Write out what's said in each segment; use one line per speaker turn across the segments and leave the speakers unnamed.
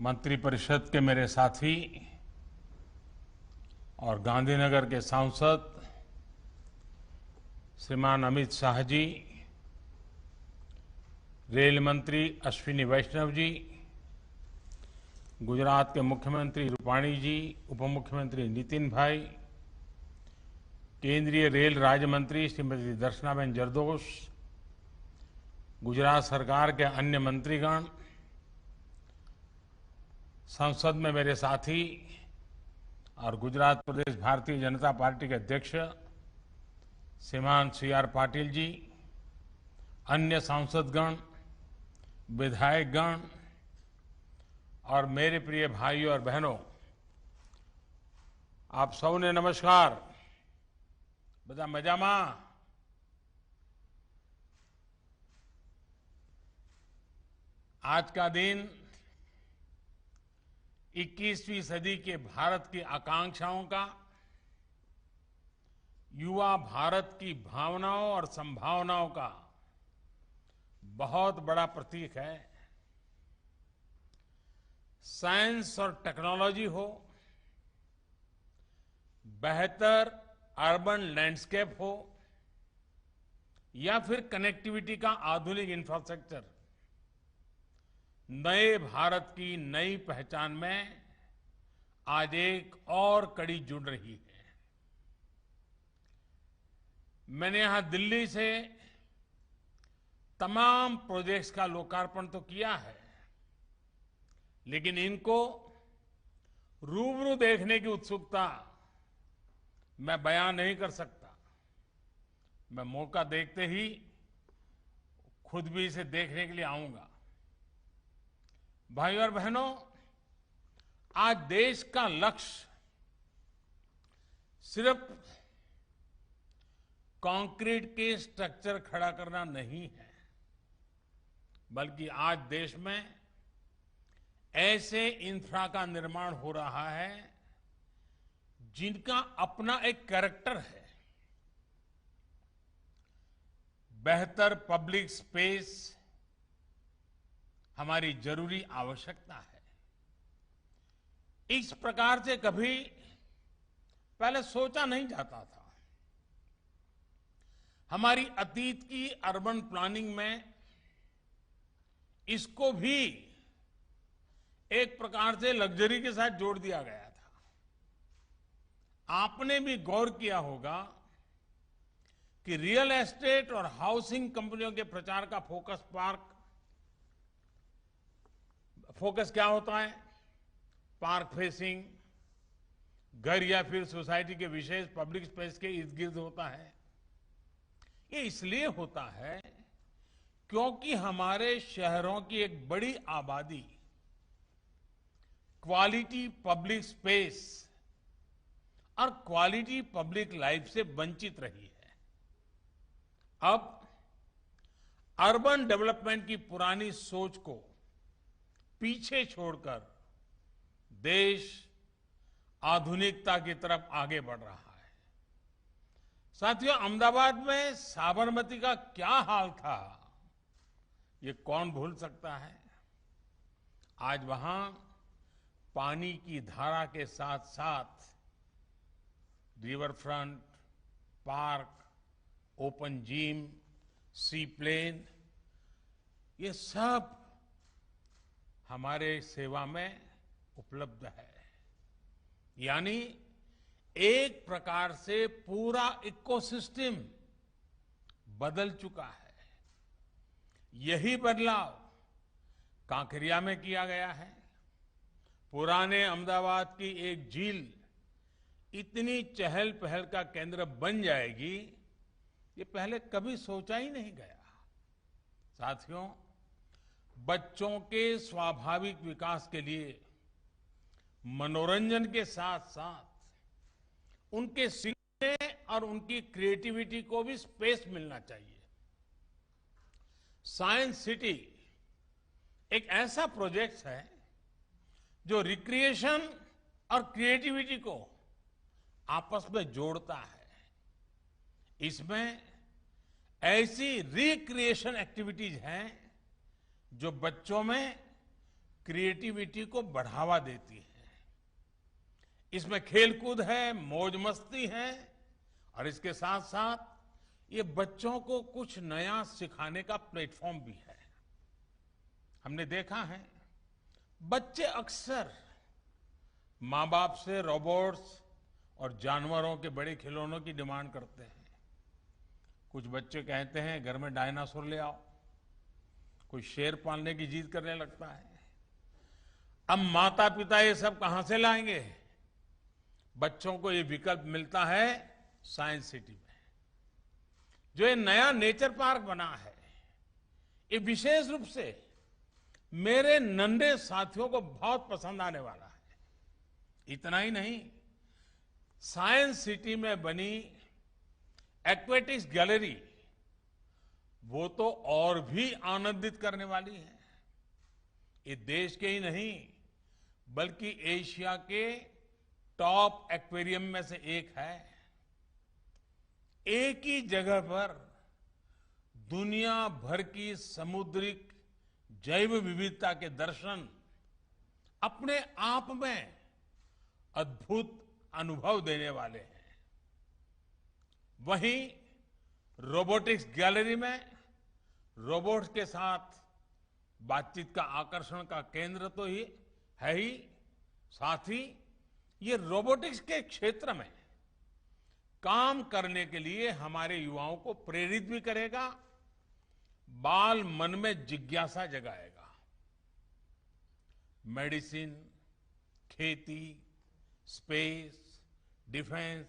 मंत्रिपरिषद के मेरे साथी और गांधीनगर के सांसद श्रीमान अमित शाह जी, रेल मंत्री अश्विनी वैष्णव जी, गुजरात के मुख्यमंत्री रूपाणी जी, उप मुख्यमंत्री नितिन भाई, केंद्रीय रेल राज्य मंत्री श्रीमती दर्शनाबेन जरदोश, गुजरात सरकार के अन्य मंत्रीगण, संसद में मेरे साथी और गुजरात प्रदेश भारतीय जनता पार्टी के अध्यक्ष श्रीमान सी.आर. पाटिल जी, अन्य सांसदगण, विधायकगण और मेरे प्रिय भाइयों और बहनों, आप सबने नमस्कार। બધા મજામાં? आज का दिन 21वीं सदी के भारत की आकांक्षाओं का, युवा भारत की भावनाओं और संभावनाओं का बहुत बड़ा प्रतीक है। साइंस और टेक्नोलॉजी हो, बेहतर अर्बन लैंडस्केप हो या फिर कनेक्टिविटी का आधुनिक इंफ्रास्ट्रक्चर, नए भारत की नई पहचान में आज एक और कड़ी जुड़ रही है। मैंने यहां दिल्ली से तमाम प्रोजेक्ट्स का लोकार्पण तो किया है, लेकिन इनको रूबरू देखने की उत्सुकता मैं बयान नहीं कर सकता। मैं मौका देखते ही खुद भी इसे देखने के लिए आऊंगा। भाइयों और बहनों, आज देश का लक्ष्य सिर्फ कंक्रीट के स्ट्रक्चर खड़ा करना नहीं है, बल्कि आज देश में ऐसे इंफ्रा का निर्माण हो रहा है जिनका अपना एक कैरेक्टर है। बेहतर पब्लिक स्पेस हमारी जरूरी आवश्यकता है। इस प्रकार से कभी पहले सोचा नहीं जाता था। हमारी अतीत की अर्बन प्लानिंग में इसको भी एक प्रकार से लग्जरी के साथ जोड़ दिया गया था। आपने भी गौर किया होगा कि रियल एस्टेट और हाउसिंग कंपनियों के प्रचार का फोकस क्या होता है? पार्क फेसिंग, घर या फिर सोसाइटी के विशेष पब्लिक स्पेस के इर्द गिर्द होता है। ये इसलिए होता है क्योंकि हमारे शहरों की एक बड़ी आबादी क्वालिटी पब्लिक स्पेस और क्वालिटी पब्लिक लाइफ से वंचित रही है। अब अर्बन डेवलपमेंट की पुरानी सोच को पीछे छोड़कर देश आधुनिकता की तरफ आगे बढ़ रहा है। साथियों, अहमदाबाद में साबरमती का क्या हाल था, ये कौन भूल सकता है? आज वहां पानी की धारा के साथ साथ river front, park, open gym, seaplane, ये सब हमारे सेवा में उपलब्ध है। यानी एक प्रकार से पूरा इकोसिस्टम बदल चुका है। यही बदलाव कांकरिया में किया गया है। पुराने अहमदाबाद की एक झील इतनी चहल पहल का केंद्र बन जाएगी, ये पहले कभी सोचा ही नहीं गया। साथियों, बच्चों के स्वाभाविक विकास के लिए मनोरंजन के साथ साथ उनके सीखने और उनकी क्रिएटिविटी को भी स्पेस मिलना चाहिए। साइंस सिटी एक ऐसा प्रोजेक्ट है जो रिक्रिएशन और क्रिएटिविटी को आपस में जोड़ता है। इसमें ऐसी रिक्रिएशन एक्टिविटीज हैं जो बच्चों में क्रिएटिविटी को बढ़ावा देती है। इसमें खेलकूद है, मौज मस्ती है और इसके साथ साथ ये बच्चों को कुछ नया सिखाने का प्लेटफॉर्म भी है। हमने देखा है बच्चे अक्सर माँ बाप से रोबोट्स और जानवरों के बड़े खिलौनों की डिमांड करते हैं। कुछ बच्चे कहते हैं घर में डायनासोर ले आओ, कोई शेर पालने की जिद करने लगता है। अब माता पिता ये सब कहां से लाएंगे? बच्चों को ये विकल्प मिलता है साइंस सिटी में। जो ये नया नेचर पार्क बना है, ये विशेष रूप से मेरे नन्हे साथियों को बहुत पसंद आने वाला है। इतना ही नहीं, साइंस सिटी में बनी एक्वेटिक्स गैलरी वो तो और भी आनंदित करने वाली है। ये देश के ही नहीं बल्कि एशिया के टॉप एक्वेरियम में से एक है। एक ही जगह पर दुनिया भर की समुद्रिक जैव विविधता के दर्शन अपने आप में अद्भुत अनुभव देने वाले हैं। वहीं रोबोटिक्स गैलरी में रोबोट्स के साथ बातचीत का आकर्षण का केंद्र तो ही है ही, साथ ही ये रोबोटिक्स के क्षेत्र में काम करने के लिए हमारे युवाओं को प्रेरित भी करेगा, बाल मन में जिज्ञासा जगाएगा। मेडिसिन, खेती, स्पेस, डिफेंस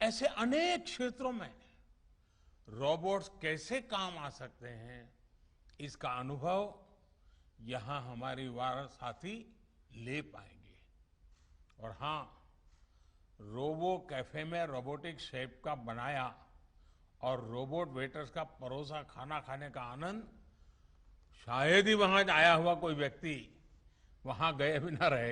ऐसे अनेक क्षेत्रों में रोबोट्स कैसे काम आ सकते हैं, इसका अनुभव यहां हमारे युवा साथी ले पाएंगे। और हां, रोबो कैफे में रोबोटिक शेफ का बनाया और रोबोट वेटर्स का परोसा खाना खाने का आनंद शायद ही वहां आया हुआ कोई व्यक्ति वहां गए बिना रहेगा।